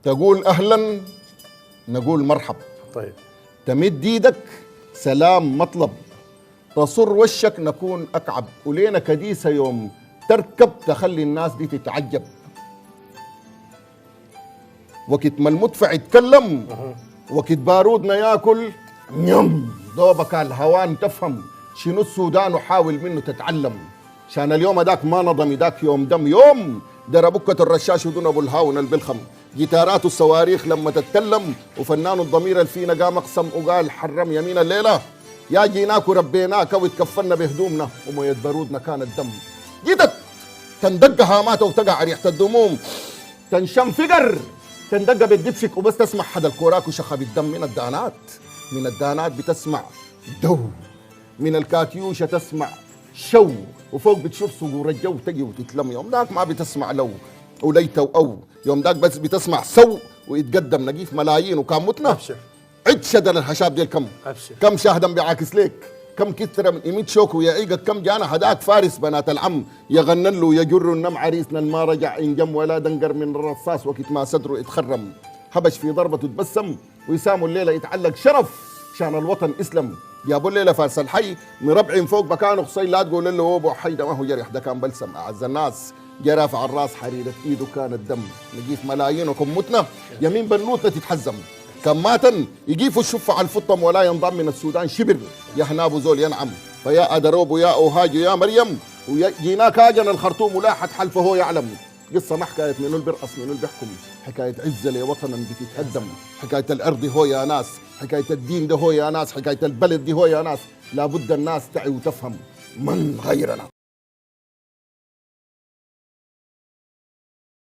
تقول أهلا نقول مرحب، طيب تمد ايدك سلام مطلب، تصر وشك نكون أكعب، ولينا كديسة يوم تركب تخلي الناس دي تتعجب. وقت ما المدفع يتكلم وقت بارودنا ياكل نيم دوبك الهوان تفهم شنو السودان وحاول منه تتعلم. شان اليوم داك ما نظم داك يوم دم يوم دربكة الرشاش ودون ابو الهاون البلخم، جيتارات الصواريخ لما تتكلم وفنان الضمير الفينا قام اقسم وقال حرم يمين الليله يا جيناك وربيناك وتكفلنا بهدومنا ومويه بارودنا كانت دم. جيتك تندق هامات وتقع ريحه الدموم، تنشم فقر تندق بالدبشك وبس تسمع حدا الكوراك وشخب الدم. من الدانات بتسمع دو، من الكاتيوشة تسمع شو، وفوق بتشوف صقور الجو تجي وتتلم. يوم داك ما بتسمع لو وليت أو يوم داك بس بتسمع سو ويتقدم نقيف ملايين وكان متنا. ابشر عد شدر الحشاب ديل كم ابشر كم شاهدا بيعاكس ليك، كم كثر من إيميت شوك ويا إيجك، كم جانا هداك فارس بنات العم يغنن له يجر النم عريسنا ما رجع إنجم ولا دنقر من الرصاص وقت ما صدره يتخرم. هبش في ضربته تبسم ويساموا الليلة يتعلق شرف شان الوطن اسلم. جابوا الليلة فارس الحي مربعين فوق مكانه خصي لا تقول له ابو حي ده ما هو جرح ده كان بلسم. اعز الناس جرف على الراس حريرة ايده كانت دم، نجيف ملايين وكم متنا يمين بنوتنا تتحزم. كماتا يجيفوا الشفة على الفطم ولا ينضم من السودان شبر يا هنابو زول ينعم. فيا أدروب يا أوهاج يا مريم وجيناك هاجن الخرطوم ولاحت حلفه هو يعلم. قصة ما حكاية منو اللي بيرقص منو اللي بيحكم، حكاية عزة لوطنا بتتهدم، حكاية الأرض هو يا ناس، حكاية الدين ده هو يا ناس، حكاية البلد دي هو يا ناس. لابد الناس تعي وتفهم من غيرنا.